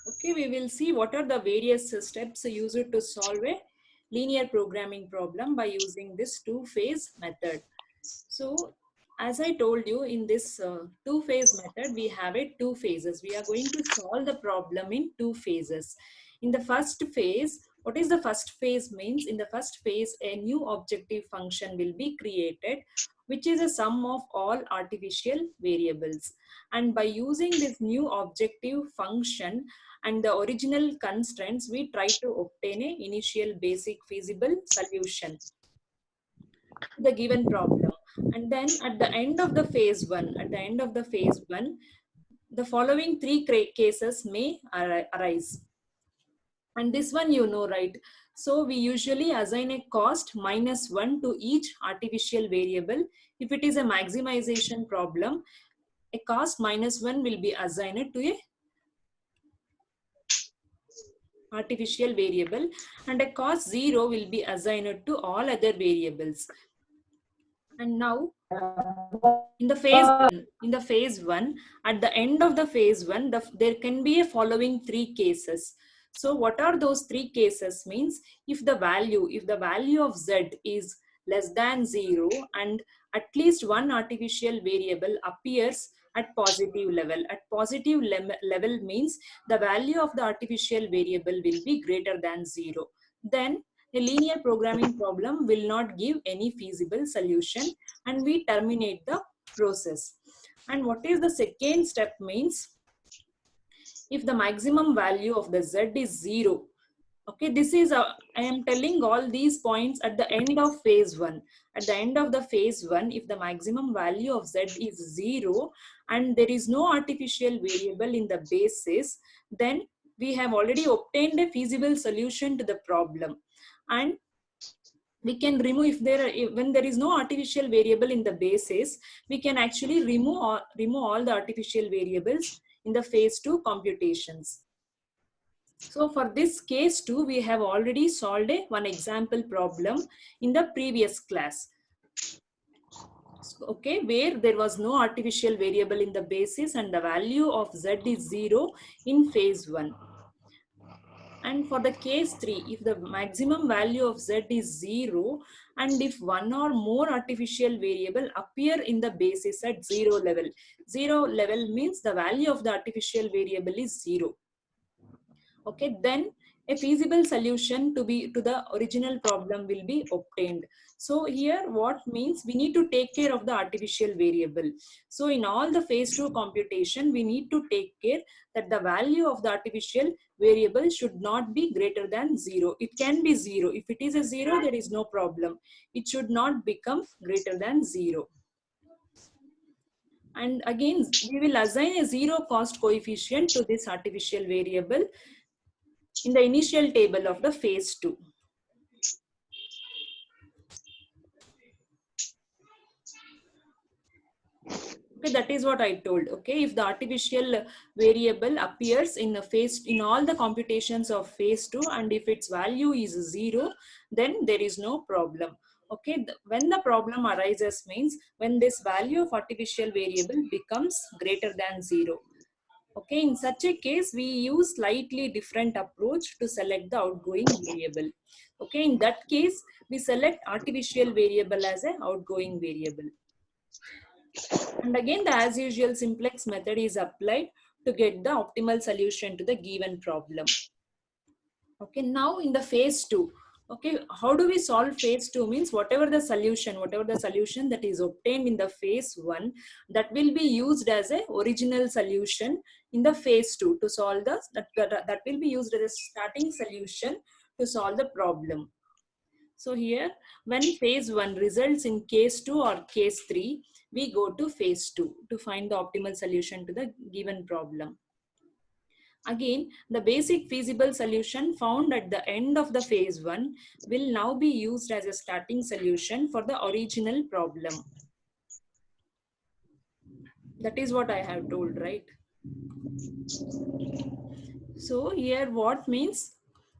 Okay, we will see what are the various steps used to solve a linear programming problem by using this two-phase method. So, as I told you, in this two-phase method, we have two phases. We are going to solve the problem in two phases. In the first phase, what is the first phase means? In the first phase, a new objective function will be created, which is a sum of all artificial variables. And by using this new objective function and the original constraints, we try to obtain an initial basic feasible solution to the given problem. And then at the end of the phase one, the following three cases may arise. And this one you know, right? So we usually assign a cost -1 to each artificial variable. If it is a maximization problem, a cost -1 will be assigned to a artificial variable, and a cost 0 will be assigned to all other variables. And now in the phase one, at the end of the phase one, there can be a following three cases. So what are those three cases means? If the value of z is less than 0 and at least one artificial variable appears at positive level. At positive level means the value of the artificial variable will be greater than 0. Then a linear programming problem will not give any feasible solution and we terminate the process. And what is the second step means? If the maximum value of the z is 0, okay, this is I am telling all these points at the end of phase one. At the end of the phase one, if the maximum value of z is 0 and there is no artificial variable in the basis, then we have already obtained a feasible solution to the problem. And we can remove, when there is no artificial variable in the basis, we can actually remove all the artificial variables in the phase 2 computations. So for this case 2, we have already solved one example problem in the previous class. Okay, where there was no artificial variable in the basis and the value of z is 0 in phase 1. And for the case 3, if the maximum value of z is 0 and if one or more artificial variable appear in the basis at 0 level means the value of the artificial variable is 0. Okay, then a feasible solution to the original problem will be obtained. So here what means, we need to take care of the artificial variable. So in all the phase 2 computation, we need to take care that the value of the artificial variable should not be greater than 0. It can be 0. If it is a 0, there is no problem. It should not become greater than 0. And again, we will assign a 0 cost coefficient to this artificial variable in the initial table of the phase 2. Okay, that is what I told. Okay, if the artificial variable appears in all the computations of phase 2 and if its value is 0, then there is no problem. Okay, when the problem arises means when this value of artificial variable becomes greater than 0. Okay, in such a case, we use slightly different approach to select the outgoing variable. Okay, in that case, we select artificial variable as an outgoing variable. And again, the as usual simplex method is applied to get the optimal solution to the given problem. Okay, now in the phase 2, okay, how do we solve phase 2 means whatever the solution that is obtained in the phase 1, that will be used as a original solution in the phase 2 to solve that will be used as a starting solution to solve the problem. So here, when phase 1 results in case 2 or case 3, we go to phase 2 to find the optimal solution to the given problem. Again, the basic feasible solution found at the end of the phase 1 will now be used as a starting solution for the original problem. That is what I have told, right? So here what means,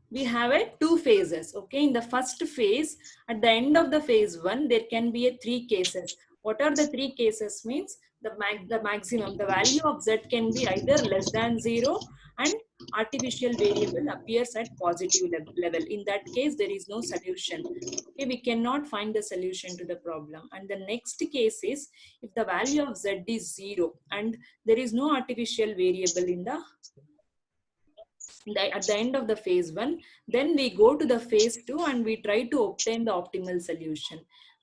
we have two phases. Okay, in the first phase, at the end of the phase 1, there can be three cases. What are the three cases means? the maximum, the value of z can be either less than 0 and artificial variable appears at positive level. In that case, there is no solution. Okay, we cannot find the solution to the problem. And the next case is if the value of z is 0 and there is no artificial variable at the end of the phase 1, then we go to the phase 2 and we try to obtain the optimal solution.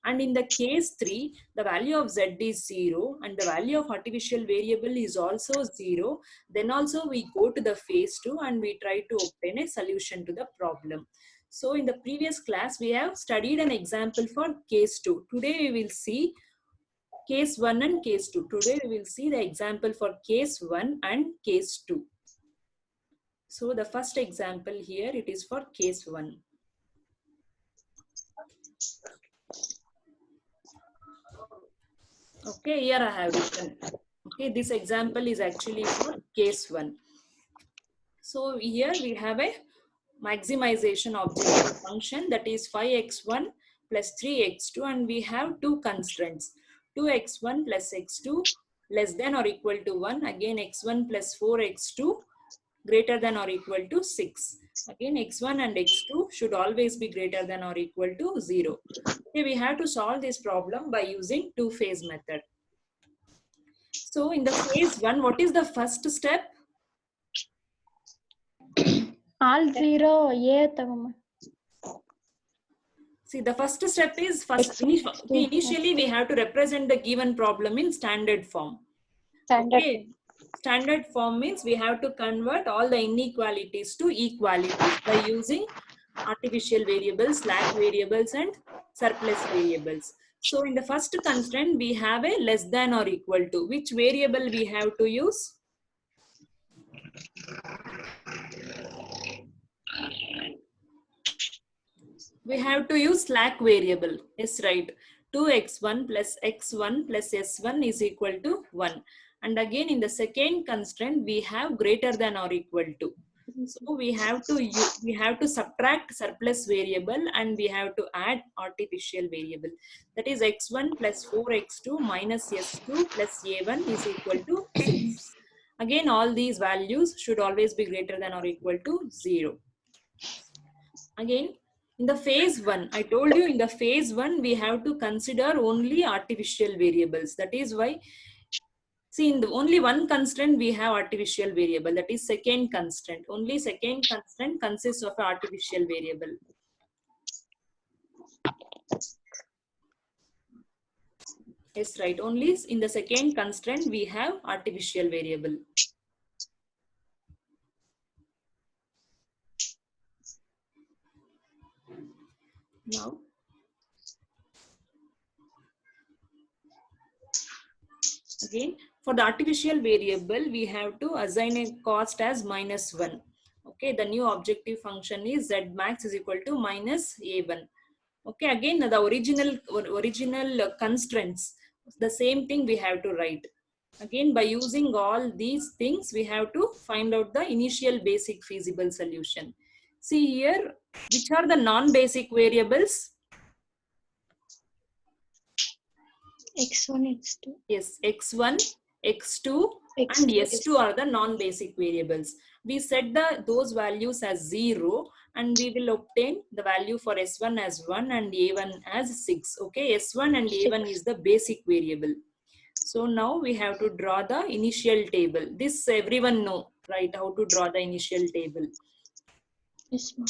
And in the case 3, the value of z is 0 and the value of artificial variable is also 0. Then also we go to the phase 2 and we try to obtain a solution to the problem. So in the previous class, we have studied an example for case 2. Today we will see case 1 and case 2. Today we will see the example for case 1 and case 2. So the first example here, it is for case 1. Okay, here I have written. Okay, this example is actually for case 1. So here we have a maximization objective function, that is 5x1 plus 3x2, and we have two constraints, 2x1 plus x2 less than or equal to 1, again x1 plus 4x2 greater than or equal to 6. Again, x1 and x2 should always be greater than or equal to 0. Okay, we have to solve this problem by using two-phase method. So in the phase 1, what is the first step? All 0, yeah. See, the first step is initially we have to represent the given problem in standard form. Standard. Okay. Standard form means we have to convert all the inequalities to equalities by using artificial variables, slack variables, and surplus variables. So in the first constraint, we have a less than or equal to. Which variable we have to use? We have to use slack variable. Yes, right. 2x1 plus x1 plus s1 is equal to 1. And again, in the second constraint, we have greater than or equal to. So we have to subtract surplus variable and we have to add artificial variable. That is x1 plus 4x2 minus s2 plus a1 is equal to 6. Again, all these values should always be greater than or equal to 0. Again, in the phase 1, I told you in the phase 1, we have to consider only artificial variables. That is why, see, in the only one constraint, we have artificial variable. That is second constraint. Only second constraint consists of an artificial variable. Yes, right. Only in the second constraint, we have artificial variable. Now, again, for the artificial variable, we have to assign a cost as -1. Okay, the new objective function is z max is equal to minus a1. Okay, again, the original constraints, the same thing we have to write. Again, by using all these things, we have to find out the initial basic feasible solution. See here, which are the non-basic variables? X1, X2. Yes, x1, x2, and s2 are the non-basic variables. We set those values as 0 and we will obtain the value for s1 as 1 and a1 as 6. Okay, s1 and a1 is the basic variable. So now we have to draw the initial table. This everyone know, right, how to draw the initial table. Yes, ma'am.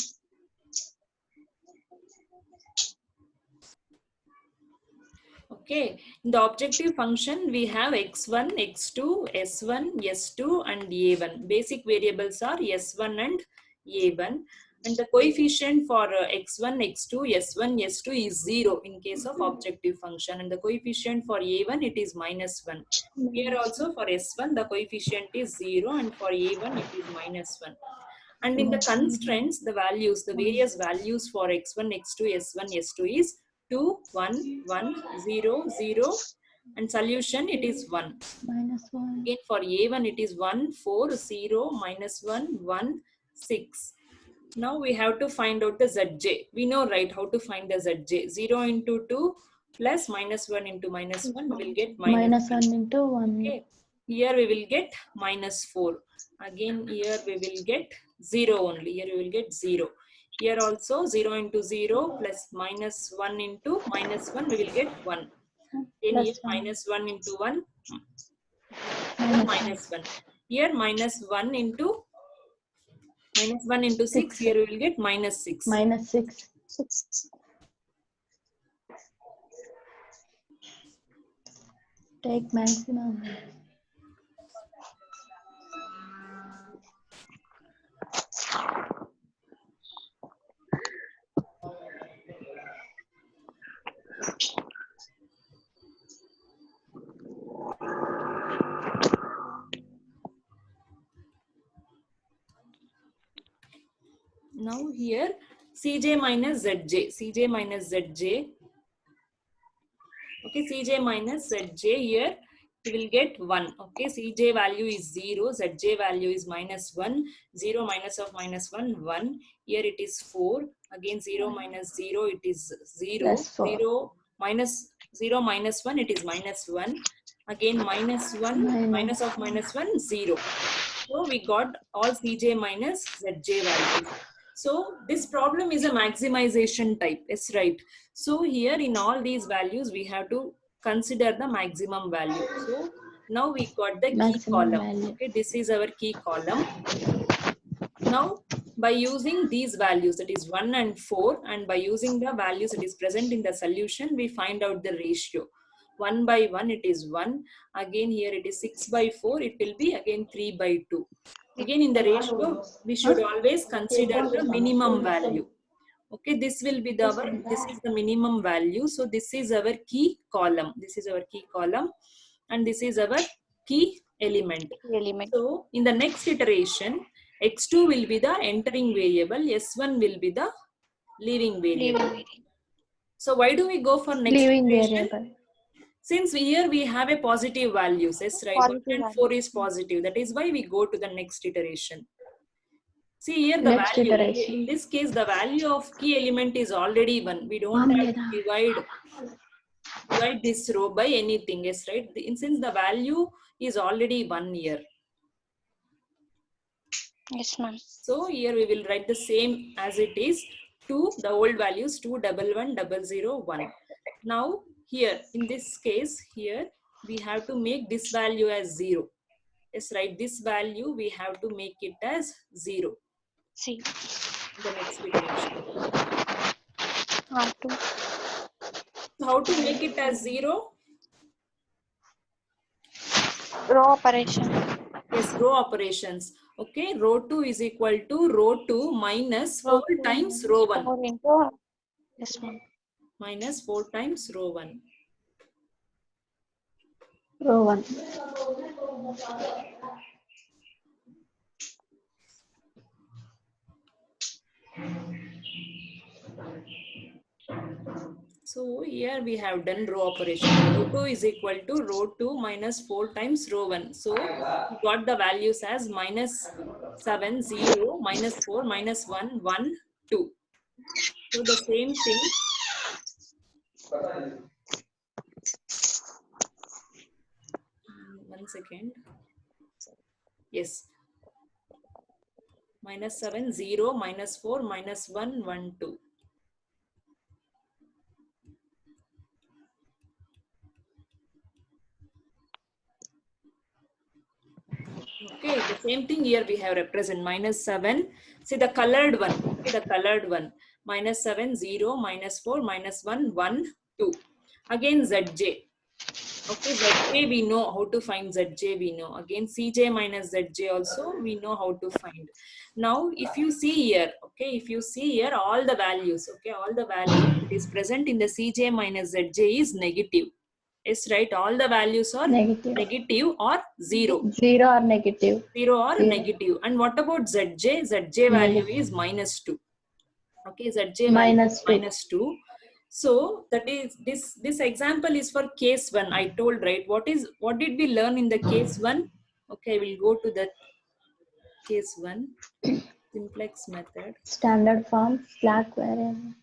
Okay, in the objective function, we have x1, x2, s1, s2, and a1. Basic variables are s1 and a1. And the coefficient for x1, x2, s1, s2 is 0 in case of objective function. And the coefficient for a1, it is -1. Here also for s1, the coefficient is 0 and for a1, it is -1. And in the constraints, the values, the various values for x1, x2, s1, s2 is 2, 1, 1, 0, 0, and solution it is 1. -1. Again for a1 it is 1, 4, 0, -1, 1, 6. Now we have to find out the zj. We know, right, how to find the zj. 0 into 2, plus minus 1 into minus 1, we will get minus 1 into 1. Okay. Here we will get minus 4. Again here we will get 0 only. Here we will get 0. Here also 0 into 0 plus minus 1 into minus 1, we will get 1. Then here Plus 1. minus 1 into 1, Minus 1. Here minus 1 into 6, 6. here we will get minus 6. Minus 6. Take maximum. Now here Cj minus Zj. Okay, Cj minus Zj, here we will get 1. Okay, Cj value is 0, Zj value is minus 1. 0 minus of minus 1, 1. Here it is 4. Again 0 minus 0, it is 0. Plus 4. 0 minus 1, it is minus 1. Again minus 1, minus of minus 1, 0. So we got all Cj minus Zj values. So this problem is a maximization type. Yes, right. So here in all these values, we have to consider the maximum value. So now we got the key Maximum column. value. Okay, this is our key column. Now by using these values, that is 1 and 4, and by using the values that is present in the solution, we find out the ratio. 1 by 1, it is 1. Again here it is 6 by 4, it will be again 3 by 2. Again in the ratio, we should always consider the minimum value. Okay, this will be this is the minimum value. So this is our key column. This is our key column, and this is our key element. So in the next iteration, x2 will be the entering variable, s1 will be the leaving variable. So why do we go for next Leaving iteration? variable. Since here we have a positive values, yes, right? 1 and 4 is positive. That is why we go to the next iteration. See here the Next value. iteration. In this case, the value of key element is already 1. We don't have to divide this row by anything, yes, right? Since the value is already 1 here. Yes, ma'am. So here we will write the same as it is. 2, the old values 2, 1, 1, 0, 0, 1. Now here in this case, here we have to make this value as 0. Yes, right. This value we have to make it as 0. See. The next iteration. R2. So how to make it as 0? Row operation. Yes, row operations. Okay, row 2 is equal to row 2 minus 4 times row 1. 4 into, yes, ma'am. Minus 4 times row 1. Row 1. So here we have done row operation. Row 2 is equal to row 2 minus 4 times row 1. So we got the values as minus 7, 0, minus 4, minus 1, 1, 2. So the same thing. One second. Yes. Minus 7, 0, minus 4, minus 1, 1, 2. Okay, the same thing here we have represent minus 7. See the colored one. Okay, the colored one. Minus 7, 0, minus 4, minus 1, 1, 2. Again Zj. Okay, Zj we know how to find Zj we know. Again Cj minus Zj also we know how to find. Now if you see here, okay, if you see here all the values, okay, all the values that is present in the Cj minus Zj is negative. Yes, right, all the values are negative or 0. 0 or negative. 0 or negative. And what about Zj? Zj value is minus 2. Okay, Zj value is minus 2. So that is this example is for case 1. I told, right? What did we learn in the case 1? Okay, we'll go to the case 1. Simplex method. Standard form, slack variable.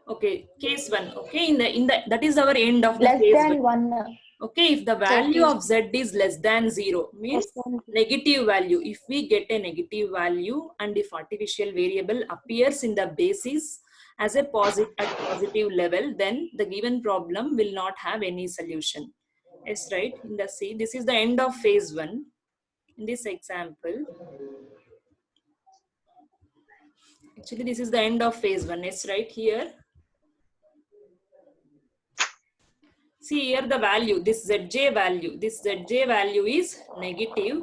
Okay, case 1. Okay, in the that is our end of the Less phase than 1. 1. Okay, if the value of z is less than 0, means less than negative value. If we get a negative value and if artificial variable appears in the basis as a positive level, then the given problem will not have any solution. Yes, right? In the C, this is the end of phase 1. In this example, actually this is the end of phase 1. Yes, right? Here, see here the value, this zj value is negative,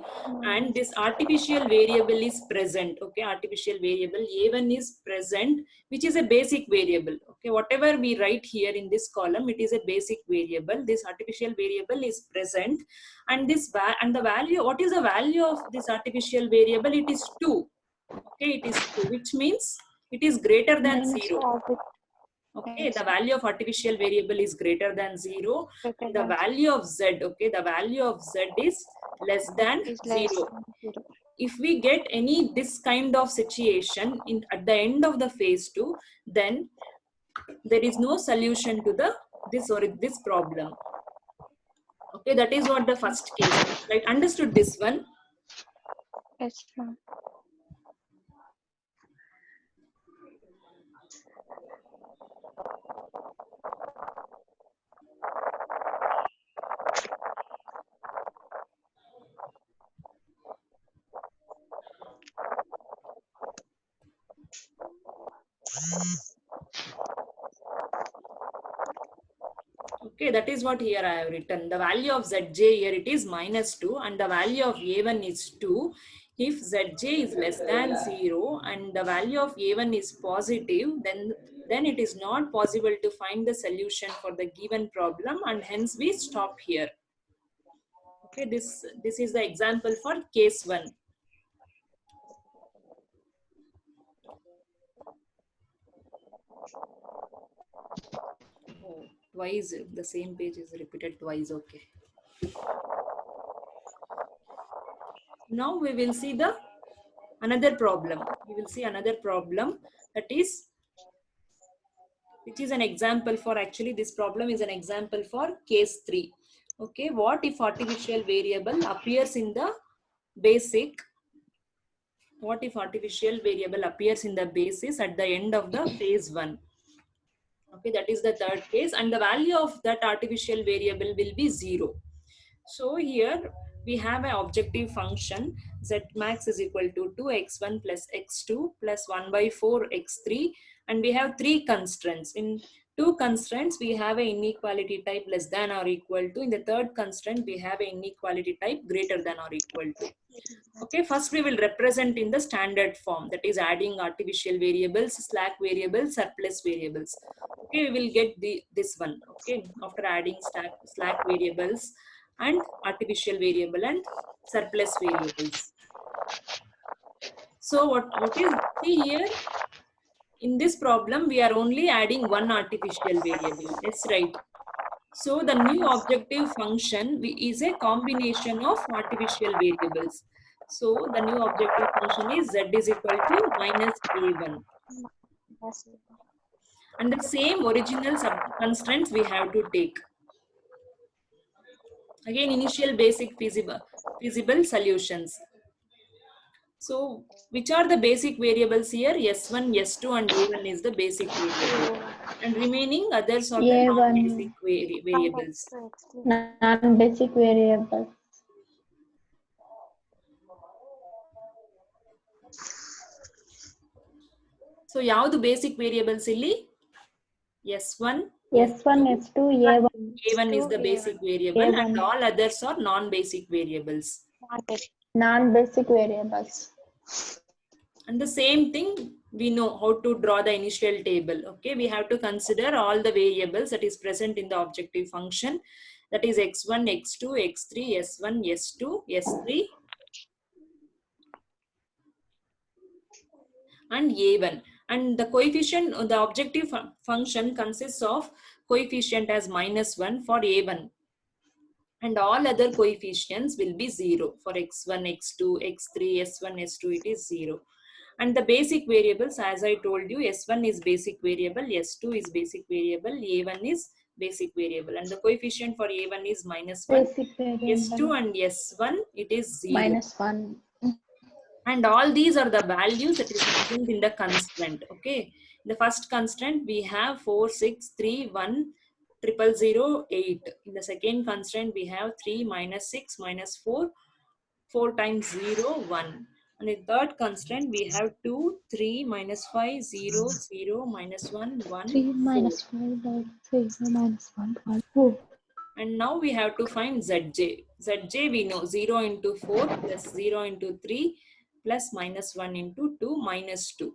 and this artificial variable is present. Okay, artificial variable a1 is present, which is a basic variable. Okay, whatever we write here in this column, it is a basic variable. This artificial variable is present, and the value, what is the value of this artificial variable? It is 2. Okay, it is 2, which means it is greater than minus 0. orbit. Okay, Yes, the value of artificial variable is greater than 0. greater The than value of z, okay, the value of z is less than is less 0. than 0. If we get any this kind of situation at the end of the phase 2, then there is no solution to this problem. Okay, that is what the first case, right? Understood this one? Yes, ma'am. Okay, that is what here I have written. The value of zj here, it is -2, and the value of a1 is 2. If zj is less than 0 and the value of a1 is positive, then it is not possible to find the solution for the given problem, and hence we stop here. Okay, this is the example for case 1. Oh, twice the same page is repeated twice. Okay. Now we will see another problem. We will see another problem, that is, which is an example for, actually this problem is an example for case 3. Okay, what if artificial variable appears in the basic? What if artificial variable appears in the basis at the end of the phase 1? Okay, that is the third case, and the value of that artificial variable will be 0. So here we have an objective function z max is equal to 2x1 plus x2 plus 1 by 4 x3, and we have 3 constraints. In 2 constraints we have an inequality type less than or equal to. In the third constraint we have an inequality type greater than or equal to. Okay, first we will represent in the standard form, that is adding artificial variables, slack variables, surplus variables. Okay, we will get this one. Okay, after adding slack variables and artificial variable and surplus variables. So what is, see here in this problem we are only adding one artificial variable. That's right. So the new objective function is a combination of artificial variables. So the new objective function is z is equal to minus a1. Yes. And the same original constraints we have to take. Again, initial basic feasible solutions. So which are the basic variables here? S1, S2 and A1 is the basic variable. And remaining others are the non-basic A1 variables. non-basic variable. So ಯಾವುದು basic variables ಇಲ್ಲಿ? S1, S1, S2, A1. A1 is the basic variable, A1. and all others are non-basic variables. Non-basic variables. And the same thing, we know how to draw the initial table. Okay, we have to consider all the variables that is present in the objective function, that is x1, x2, x3, s1, s2, s3 and a1. And the coefficient, the objective function consists of coefficient as -1 for a1, and all other coefficients will be 0 for x1, x2, x3, s1, s2, it is 0. And the basic variables, as I told you, S1 is basic variable, S2 is basic variable, A1 is basic variable. And the coefficient for A1 is -1, Basic S2 variable and S1, it is 0. -1. And all these are the values that is present in the constraint. Okay. The first constraint we have 4, 6, 3, 1, 0, 0, 8. In the second constraint we have 3, -6, -4, 4 times 0, 1. And in third constraint we have 2, 3, -5, 0, 0, -1, 1, 3 4. -5 by 3 -1 by 4. And now we have to find Zj. Zj we know 0 into 4 plus 0 into 3 plus -1 into 2 -2.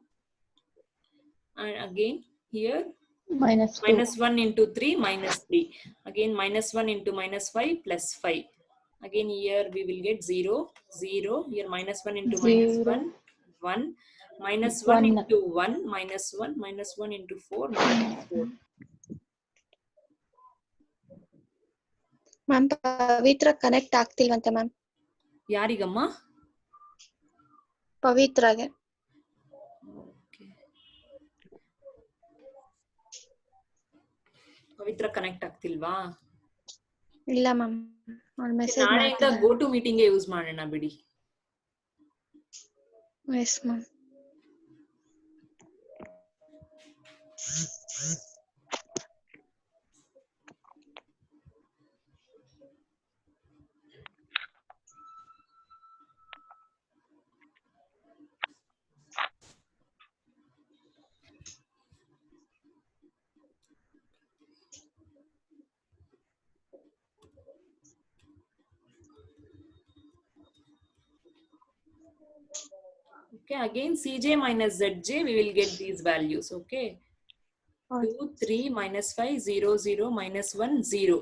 And again here -2. -1 into 3 -3. Again -1 into -5 plus 5. Again here we will get 0, 0. Here -1 into 0 -1, 1. -1 1 into 1, -1, -1 into 4, -4. Ma'am Pavithra connect ಆಗ್ತಿಲ್ವಂತೆ ma'am. ಯಾರಿಗಮ್ಮ? ಪವಿತ್ರಾಗೆ. Pavithra connect ಆಗ್ತಿಲ್ವಾ? ಇಲ್ಲ ma'am, ಅವ್ಳು message ನಾಳೆಯಿಂದ ಮಾಡ್ತಿದ್ದಾರೆ. Go to meeting use ಮಾಡೋಣ ಬಿಡಿ. Yes ma'am. Okay, again Cj minus Zj, we will get these values. Okay, 2, 3, -5, 0, 0, -1, 0.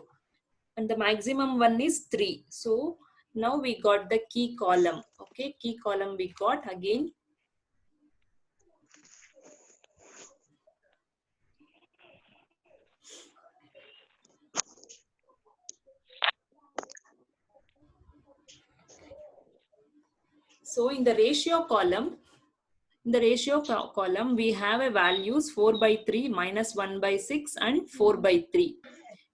And the maximum one is 3. So now we got the key column. Okay, key column we got again. So in the ratio column, we have a values 4 by 3, -1 by 6 and 4 by 3.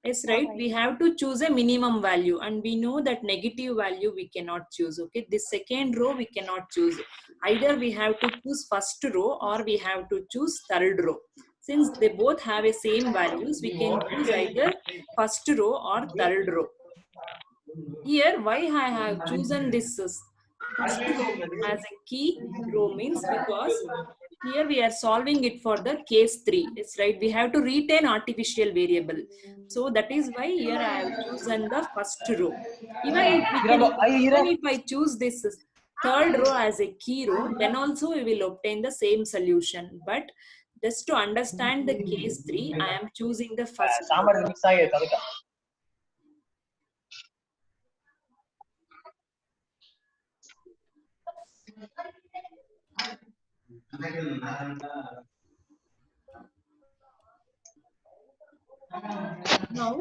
Yes, right. We have to choose a minimum value, and we know that negative value we cannot choose. Okay, this second row we cannot choose. Either we have to choose first row or we have to choose third row. Since they both have a same values, we can choose either first row or third row. Here, why I have chosen this first row as a key row means because here we are solving it for the case 3. It's right. We have to retain artificial variable. So that is why here I have chosen the first row. Even if I choose this third row as a key row, then also we will obtain the same solution. But just to understand the case 3, I am choosing the first row. Now,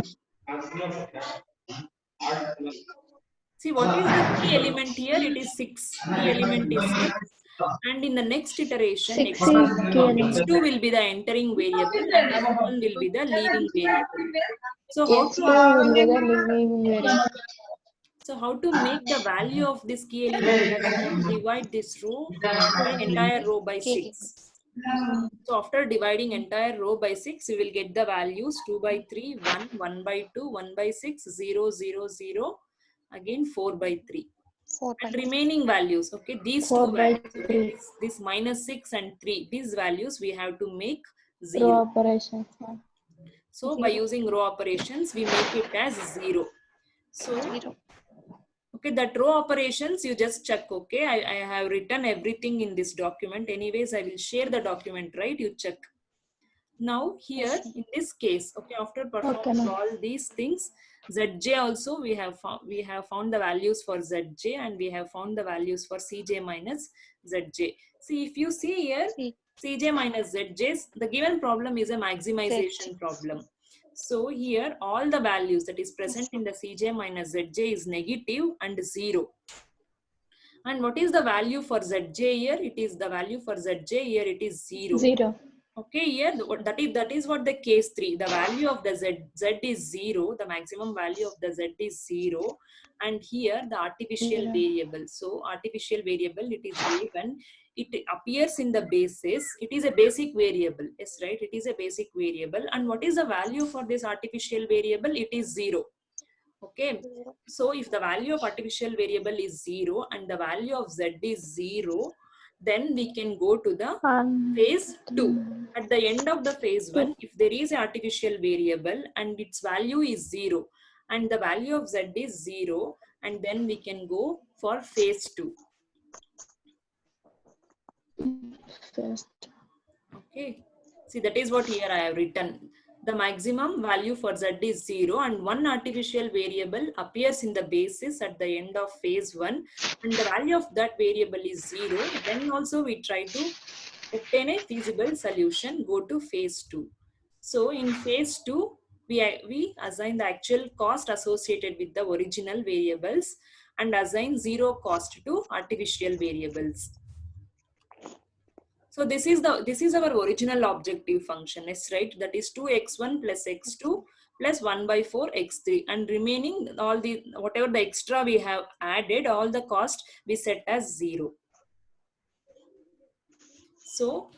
see what is the key element here? It is 6. Key element is 6. And in the next iteration, 6 is key element. x2 will be the entering variable and x1 will be the leaving variable. So how X2 will be the leaving variable. So how to make the value of this key element? Divide this row, entire row by 6. So after dividing entire row by 6, we will get the values 2 by 3, 1, 1 by 2, 1 by 6, 0, 0, 0, again 4 by 3. 4 And remaining values, okay, these 4 two by values, okay, 3. this -6 and 3, these values we have to make Row 0. operations. So by using row operations, we make it as 0. So, 0. okay, that row operations, you just check, okay. I have written everything in this document. Anyways, I will share the document, right? You check. Now here, in this case, okay, after performing all these things, Zj also we have found the values for Zj and we have found the values for Cj minus Zj. See, if you see here, Cj minus Zj, the given problem is a maximization problem. So here all the values that is present in the Cj minus Zj is negative and 0. And what is the value for Zj here? It is the value for Zj here. It is 0. 0. Okay, here that is what the case 3. The value of the Z is 0. The maximum value of the Z is 0. And here the artificial 0. variable. So artificial variable, it is A1. It appears in the basis. It is a basic variable. Yes, right? It is a basic variable. And what is the value for this artificial variable? It is 0. Okay. So if the value of artificial variable is 0 and the value of Z is 0, then we can go to the phase 2. At the end of the phase 1, if there is an artificial variable and its value is 0 and the value of Z is 0, and then we can go for phase 2. First. Okay. See, that is what here I have written. The maximum value for Z is 0 and one artificial variable appears in the basis at the end of phase 1 and the value of that variable is 0. Then also we try to obtain a feasible solution, go to phase 2. So in phase 2, we assign the actual cost associated with the original variables and assign 0 cost to artificial variables. So this is our original objective function, yes, right? That is 2x1 plus x2 plus 1 by 4 x3, and remaining all the whatever the extra we have added, all the cost we set as 0. So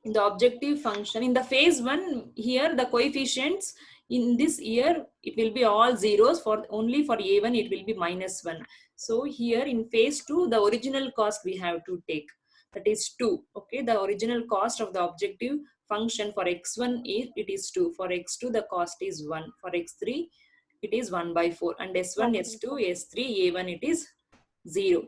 in the objective function, in the phase 1, here the coefficients in this year, it will be all zeros. For only for A1 it will be -1. So here in phase 2, the original cost we have to take, that is 2. Okay, the original cost of the objective function for x1 is, it is 2. For x2 the cost is 1. For x3 it is 1 by 4, and s1 s2 s3 a1 it is 0.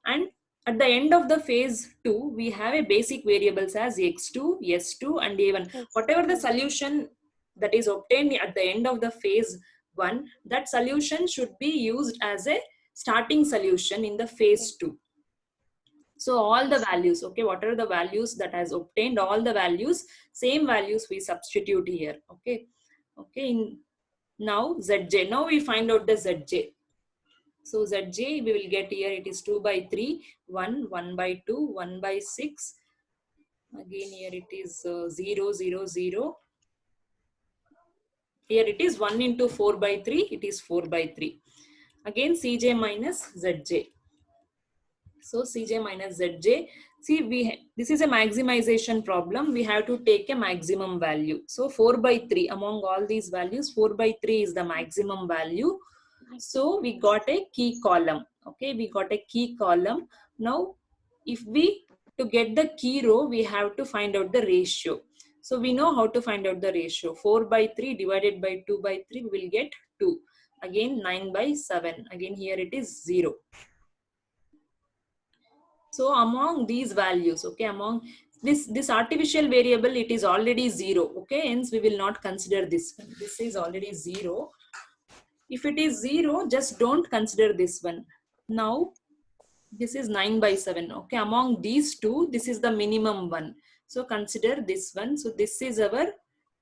And at the end of the phase 2, we have a basic variables as x2, s2 and a1. Whatever the solution that is obtained at the end of the phase 1, that solution should be used as a starting solution in the phase 2. So all the values, okay, what are the values that has obtained, all the values, same values we substitute here. Okay. Okay. Now Zj, now we find out the Zj. So Zj we will get here, it is 2 by 3, 1 by 2, 1 by 6. Again here it is 0, 0, 0. Here it is 1 into 4 by 3, it is 4 by 3. Again Cj minus Zj. So Cj minus Zj. See, this is a maximization problem. We have to take a maximum value. So 4 by 3, among all these values, 4 by 3 is the maximum value. So we got a key column. Okay, we got a key column. Now, if we, to get the key row, we have to find out the ratio. So we know how to find out the ratio. 4 by 3 divided by 2 by 3, we will get 2. Again 9 by 7. Again here it is 0. So among these values, okay, among this artificial variable, it is already 0. Okay, hence we will not consider this one. This is already 0. If it is 0, just don't consider this one. Now, this is 9 by 7. Okay, among these two, this is the minimum one. So consider this one. So this is our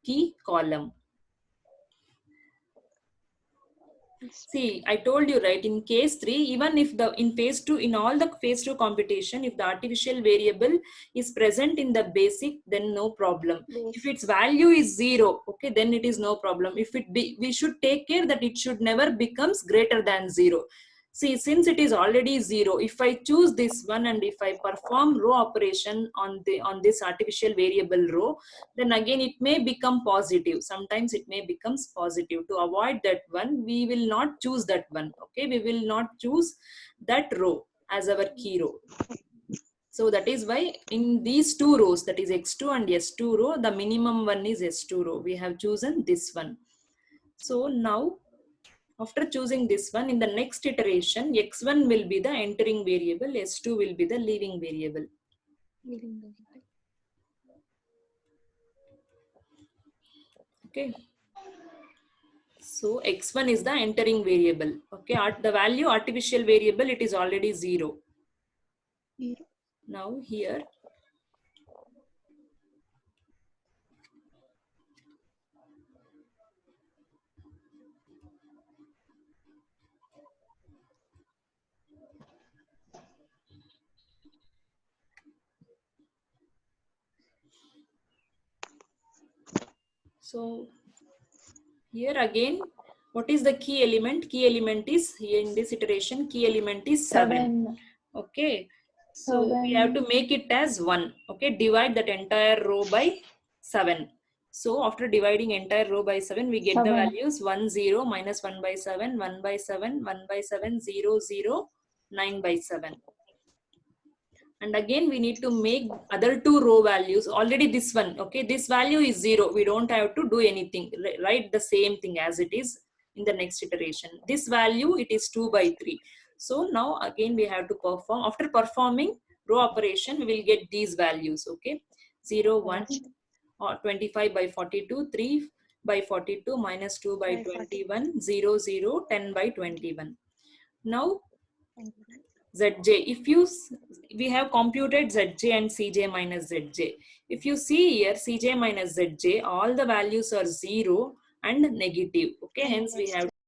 key column. See, I told you, right, in case 3, even if in phase 2, in all the phase 2 computation, if the artificial variable is present in the basic, then no problem. If its value is 0, okay, then it is no problem. If we should take care that it should never becomes greater than 0. See, since it is already 0, if I choose this one and if I perform row operation on this artificial variable row, then again it may become positive. Sometimes it may becomes positive. To avoid that one, we will not choose that one. Okay, we will not choose that row as our key row. So that is why in these two rows, that is x2 and s2 row, the minimum one is s2 row. We have chosen this one. So now, after choosing this one, in the next iteration, x1 will be the entering variable, s2 will be the leaving variable. Okay. So x1 is the entering variable. Okay, the value artificial variable, it is already 0. Now here, So here again, what is the key element? Key element is, here in this iteration, key element is 7. 7. Okay, so we have to make it as 1. Okay, divide that entire row by 7. So after dividing entire row by 7, we get the 7. values 1 0 minus 1 by 7, 1 by 7, 1 by 7, 0 0, 9 by 7. And again we need to make other 2 row values. Already this one, okay, this value is 0. We don't have to do anything. Write the same thing as it is in the next iteration. This value, it is 2 by 3. So now again we have to perform. After performing row operation, we will get these values. Okay, 0 1 or 25 by 42, 3 by 42, minus 2 by 21, 0 0, 10 by 21. Now Zj, if you we have computed Zj and Cj minus Zj. If you see here, Cj minus Zj, all the values are 0 and negative. Okay, hence we have